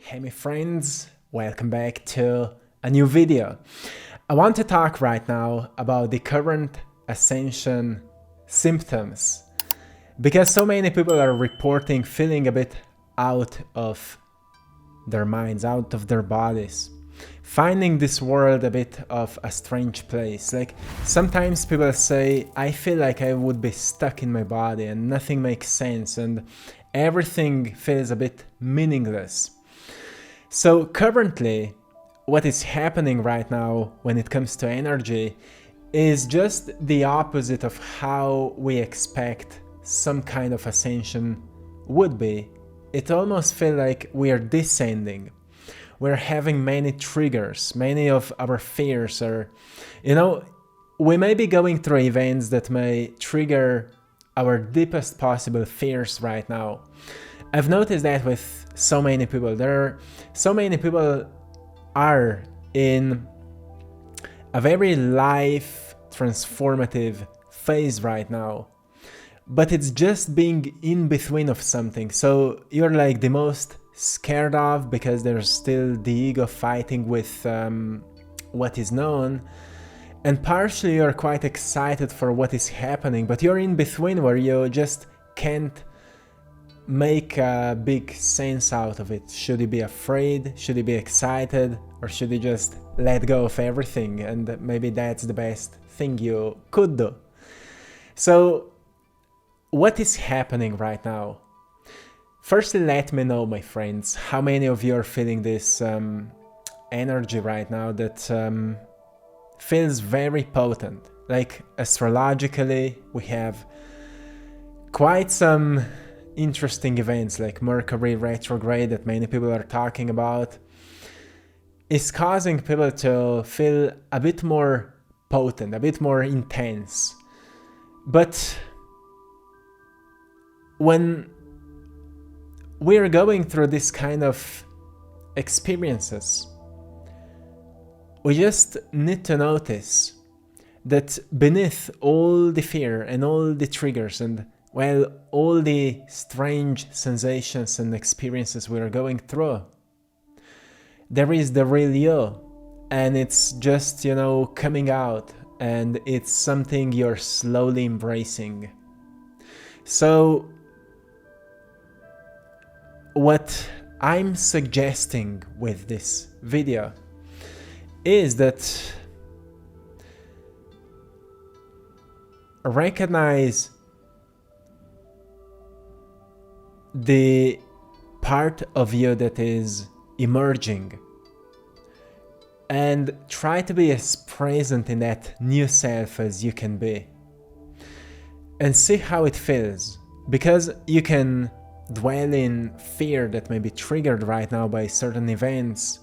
Hey my friends, welcome back to a new video. I want to talk right now about the current Ascension symptoms because so many people are reporting feeling a bit out of their minds, out of their bodies, finding this world a bit of a strange place. Like sometimes people say, I feel like I would be stuck in my body and nothing makes sense and everything feels a bit meaningless. So currently, what is happening right now when it comes to energy is just the opposite of how we expect some kind of ascension would be. It almost feels like we are descending. We're having many triggers, many of our fears are, we may be going through events that may trigger our deepest possible fears right now. I've noticed that with so many people. So many people are in a very life transformative phase right now, but it's just being in between of something. So you're like the most scared of because there's still the ego fighting with what is known, and partially you're quite excited for what is happening, but you're in between where you just can't make a big sense out of it. Should he be afraid? Should he be excited? Or should he just let go of everything? And maybe that's the best thing you could do. So what is happening right now? Firstly, let me know, my friends, how many of you are feeling this energy right now that feels very potent. Like astrologically, we have quite some interesting events like Mercury retrograde that many people are talking about is causing people to feel a bit more potent, a bit more intense. But when we're going through this kind of experiences, we just need to notice that beneath all the fear and all the triggers and all the strange sensations and experiences we are going through, there is the real you, and it's just, coming out, and it's something you're slowly embracing. So what I'm suggesting with this video is that recognize the part of you that is emerging and try to be as present in that new self as you can be and see how it feels, because you can dwell in fear that may be triggered right now by certain events,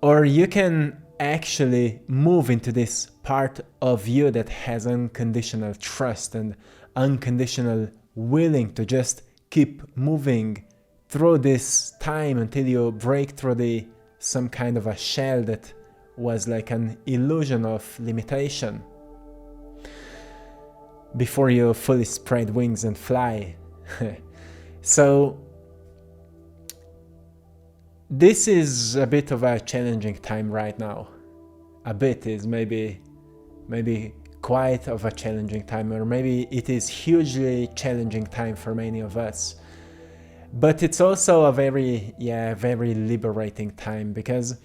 or you can actually move into this part of you that has unconditional trust and unconditional willing to just keep moving through this time until you break through some kind of a shell that was like an illusion of limitation before you fully spread wings and fly. So this is a bit of a challenging time right now. A bit is maybe quite of a challenging time, or maybe it is hugely challenging time for many of us. But it's also a very liberating time, because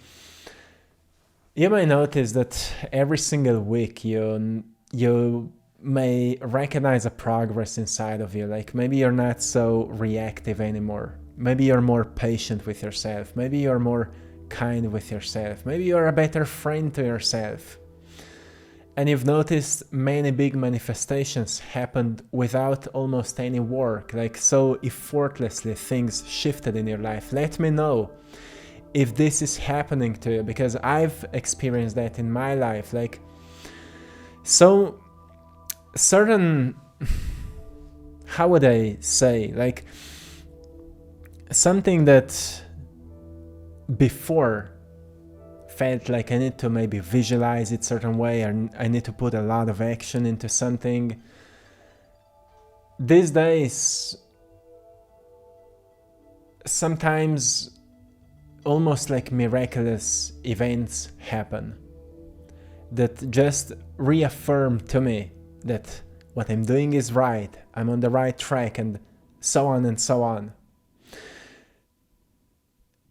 you may notice that every single week you may recognize a progress inside of you. Like maybe you're not so reactive anymore. Maybe you're more patient with yourself. Maybe you're more kind with yourself. Maybe you're a better friend to yourself. And you've noticed many big manifestations happened without almost any work, like so effortlessly things shifted in your life. Let me know if this is happening to you, because I've experienced that in my life. Like, so certain, how would I say, like something that before felt like I need to maybe visualize it certain way, or I need to put a lot of action into something. These days, sometimes almost like miraculous events happen that just reaffirm to me that what I'm doing is right, I'm on the right track, and so on and so on.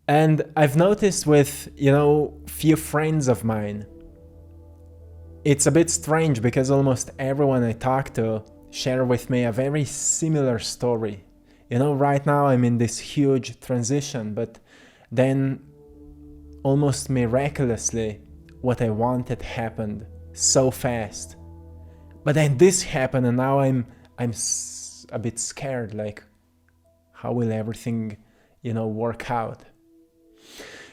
And I've noticed with, few friends of mine, it's a bit strange because almost everyone I talk to share with me a very similar story. Right now I'm in this huge transition, but then almost miraculously what I wanted happened so fast. But then this happened and now I'm a bit scared, like how will everything, work out?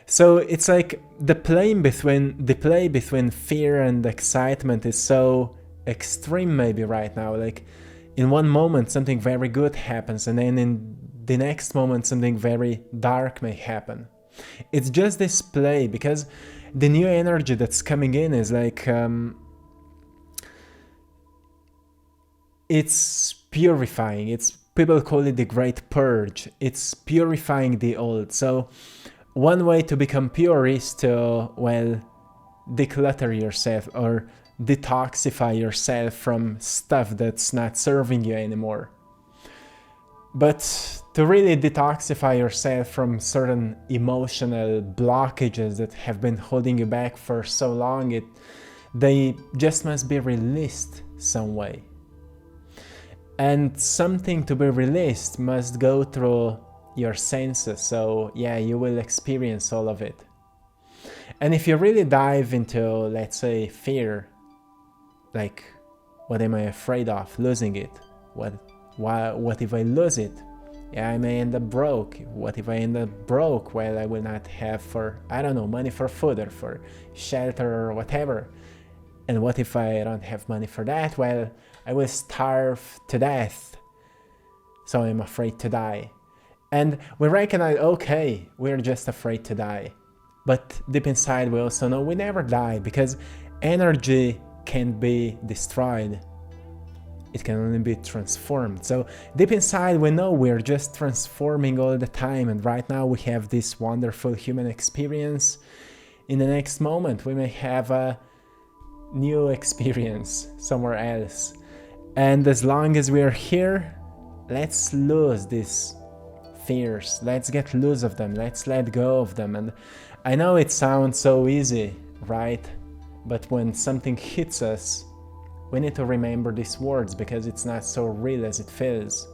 So it's like the play between fear and excitement is so extreme maybe right now. Like in one moment something very good happens and then in the next moment something very dark may happen. It's just this play because the new energy that's coming in is like it's purifying. People call it the great purge. It's purifying the old. So one way to become pure is to, declutter yourself or detoxify yourself from stuff that's not serving you anymore. But to really detoxify yourself from certain emotional blockages that have been holding you back for so long, they just must be released some way. And something to be released must go through your senses, so you will experience all of it. And if you really dive into, let's say, fear, like what am I afraid of? Losing it. What if I lose it? I may end up broke. What if I end up broke? I will not have money for food or for shelter or whatever. And what if I don't have money for that? I will starve to death. So I'm afraid to die. And we recognize, okay, we're just afraid to die. But deep inside we also know we never die because energy can't be destroyed. It can only be transformed. So deep inside we know we're just transforming all the time, and right now we have this wonderful human experience. In the next moment we may have a new experience somewhere else. And as long as we're here, let's lose these fears. Let's get loose of them. Let's let go of them. And I know it sounds so easy, right? But when something hits us, we need to remember these words because it's not so real as it feels.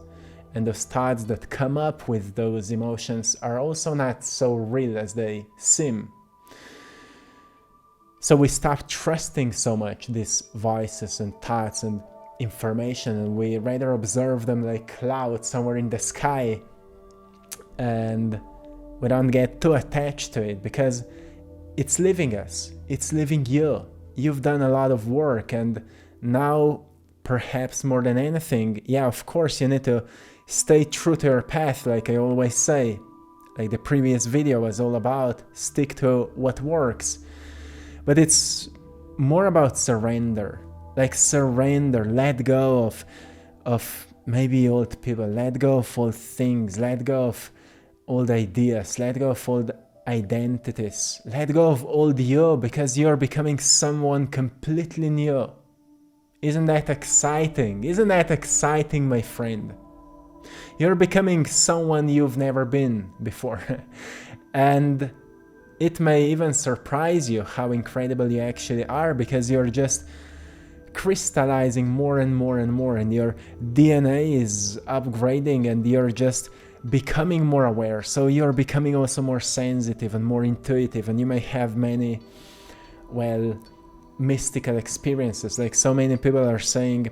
And those thoughts that come up with those emotions are also not so real as they seem. So we stop trusting so much these voices and thoughts and information, and we rather observe them like clouds somewhere in the sky, and we don't get too attached to it because it's leaving us, it's leaving you. You've done a lot of work, and now perhaps more than anything, of course you need to stay true to your path, like I always say. Like the previous video was all about, stick to what works. But it's more about surrender. Like surrender, let go of maybe old people, let go of old things, let go of old ideas, let go of old identities, let go of old you, because you're becoming someone completely new. Isn't that exciting? Isn't that exciting, my friend? You're becoming someone you've never been before. And it may even surprise you how incredible you actually are, because you're just crystallizing more and more and more, and your DNA is upgrading, and you're just becoming more aware. So you're becoming also more sensitive and more intuitive, and you may have many, mystical experiences. Like so many people are saying,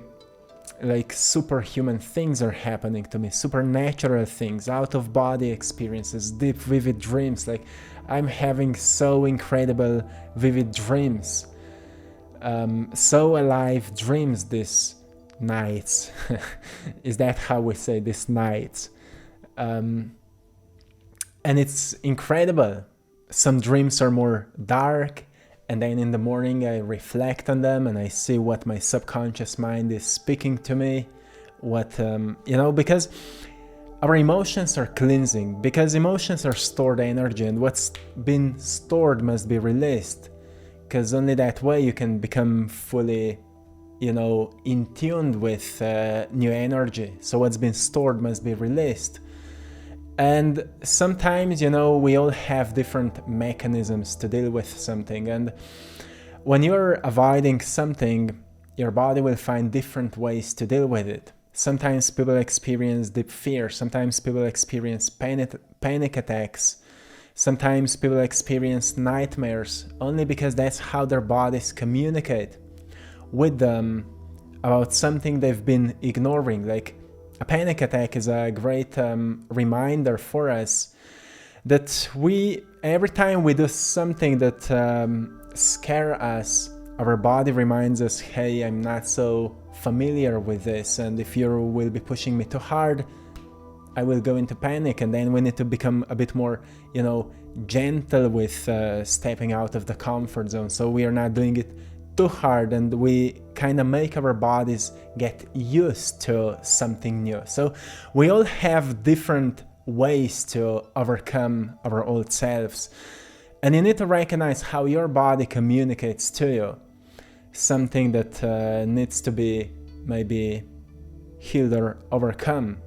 like superhuman things are happening to me, supernatural things, out of body experiences, deep vivid dreams. Like I'm having so incredible vivid dreams, so alive dreams these nights. Is that how we say these nights? And it's incredible. Some dreams are more dark, and then in the morning I reflect on them and I see what my subconscious mind is speaking to me, what because our emotions are cleansing, because emotions are stored energy, and what's been stored must be released, because only that way you can become fully, in tune with new energy. So what's been stored must be released. And sometimes, we all have different mechanisms to deal with something, and when you're avoiding something, your body will find different ways to deal with it. Sometimes people experience deep fear, sometimes people experience panic attacks, sometimes people experience nightmares, only because that's how their bodies communicate with them about something they've been ignoring. Like, a panic attack is a great reminder for us that every time we do something that scare us, our body reminds us, hey, I'm not so familiar with this, and if you will be pushing me too hard, I will go into panic. And then we need to become a bit more, gentle with stepping out of the comfort zone, so we are not doing it too hard, and we kind of make our bodies get used to something new. So we all have different ways to overcome our old selves, and you need to recognize how your body communicates to you, something that needs to be maybe healed or overcome.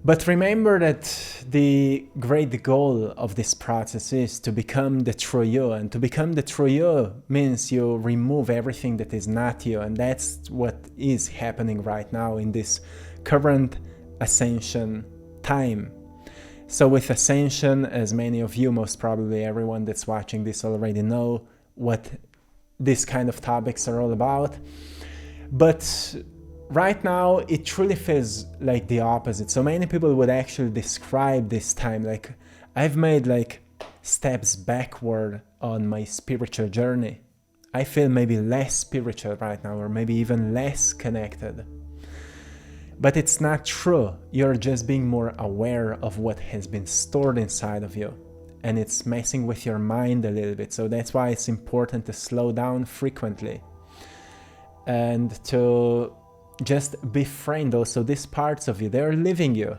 But remember that the great goal of this process is to become the true you, and to become the true you means you remove everything that is not you, and that's what is happening right now in this current Ascension time. So with Ascension, as many of you, most probably everyone that's watching this already know what these kind of topics are all about, but right now it truly feels like the opposite. So many people would actually describe this time like, I've made like steps backward on my spiritual journey. I feel maybe less spiritual right now, or maybe even less connected. But it's not true. You're just being more aware of what has been stored inside of you, and it's messing with your mind a little bit. So that's why it's important to slow down frequently and to just befriend also these parts of you. They're leaving you,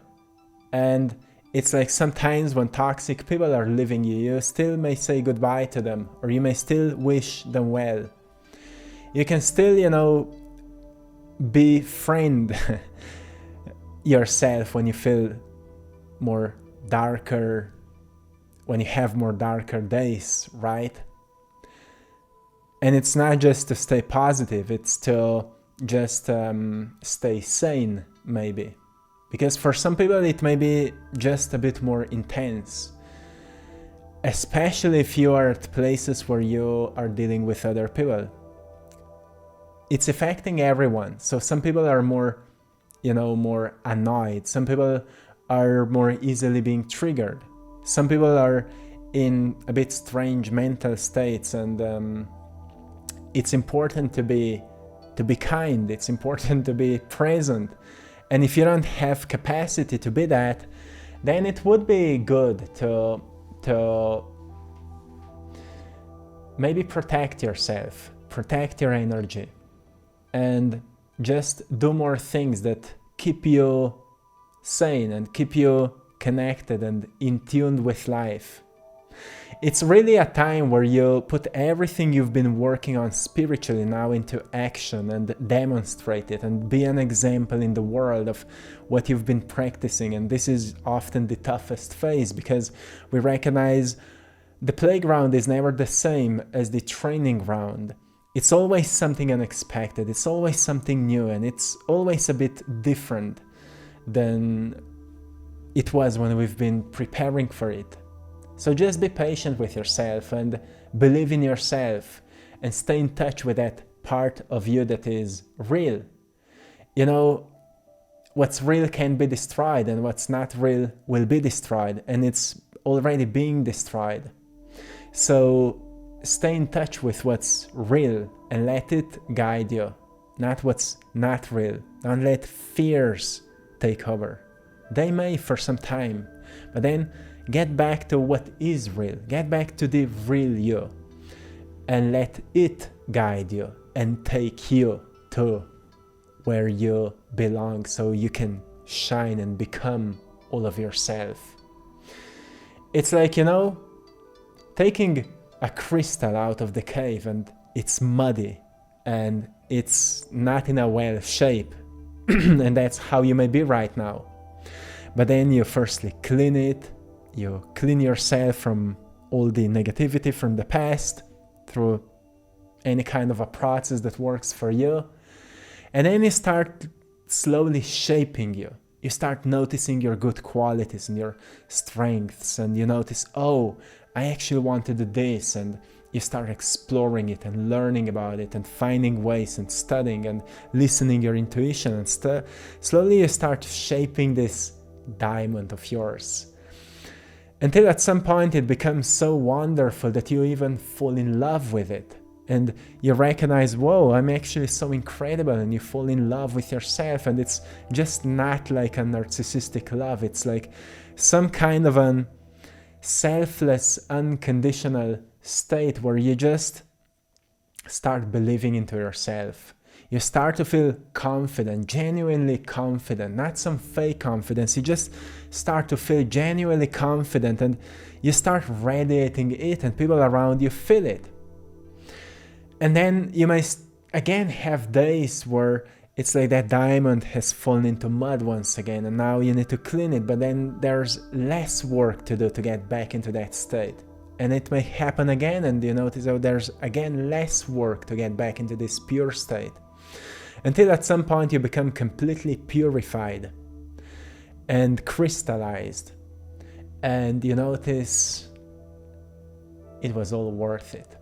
and it's like sometimes when toxic people are leaving you, you still may say goodbye to them, or you may still wish them well. You can still, befriend yourself when you feel more darker, when you have more darker days, right? And it's not just to stay positive, it's to just stay sane, maybe. Because for some people it may be just a bit more intense, especially if you are at places where you are dealing with other people. It's affecting everyone. So some people are more, more annoyed. Some people are more easily being triggered. Some people are in a bit strange mental states, and it's important to be kind. It's important to be present. And if you don't have capacity to be that, then it would be good to maybe protect yourself, protect your energy, and just do more things that keep you sane and keep you connected and in tune with life. It's really a time where you put everything you've been working on spiritually now into action and demonstrate it and be an example in the world of what you've been practicing. And this is often the toughest phase, because we recognize the playground is never the same as the training ground. It's always something unexpected, it's always something new, and it's always a bit different than it was when we've been preparing for it. So just be patient with yourself and believe in yourself and stay in touch with that part of you that is real. What's real can be destroyed, and what's not real will be destroyed, and it's already being destroyed. So stay in touch with what's real and let it guide you, not what's not real. Don't let fears take over. They may for some time, but then get back to what is real. Get back to the real you and let it guide you and take you to where you belong, so you can shine and become all of yourself. It's like, taking a crystal out of the cave and it's muddy and it's not in a well shape. And that's how you may be right now. But then you firstly clean it, you clean yourself from all the negativity from the past through any kind of a process that works for you. And then you start slowly shaping you. You start noticing your good qualities and your strengths, and you notice, oh, I actually want to do this, and you start exploring it and learning about it and finding ways and studying and listening your intuition, and slowly you start shaping this diamond of yours until at some point it becomes so wonderful that you even fall in love with it. And you recognize, whoa, I'm actually so incredible, and you fall in love with yourself. And it's just not like a narcissistic love. It's like some kind of an selfless, unconditional state where you just start believing into yourself. You start to feel confident, genuinely confident, not some fake confidence. You just start to feel genuinely confident, and you start radiating it, and people around you feel it. And then you may again have days where it's like that diamond has fallen into mud once again, and now you need to clean it, but then there's less work to do to get back into that state. And it may happen again, and you notice how there's again less work to get back into this pure state. Until at some point you become completely purified and crystallized, and you notice it was all worth it.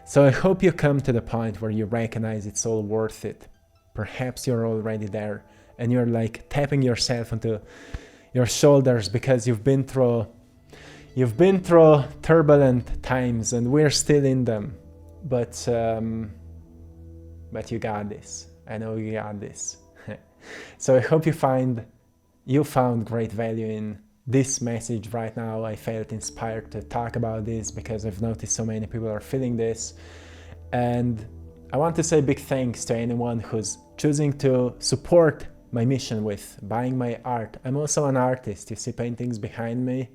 So I hope you come to the point where you recognize it's all worth it. Perhaps you're already there and you're like tapping yourself onto your shoulders because you've been through turbulent times, and we're still in them. But you got this. I know you got this. So I hope you found great value in this message right now. I felt inspired to talk about this because I've noticed so many people are feeling this. And I want to say big thanks to anyone who's choosing to support my mission with buying my art. I'm also an artist. You see paintings behind me.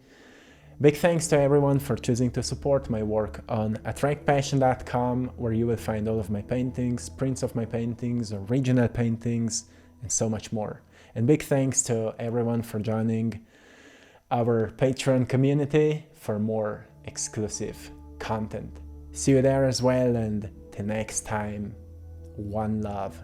Big thanks to everyone for choosing to support my work on AttractPassion.com, where you will find all of my paintings, prints of my paintings, original paintings, and so much more. And big thanks to everyone for joining our Patreon community for more exclusive content. See you there as well, and till next time, one love.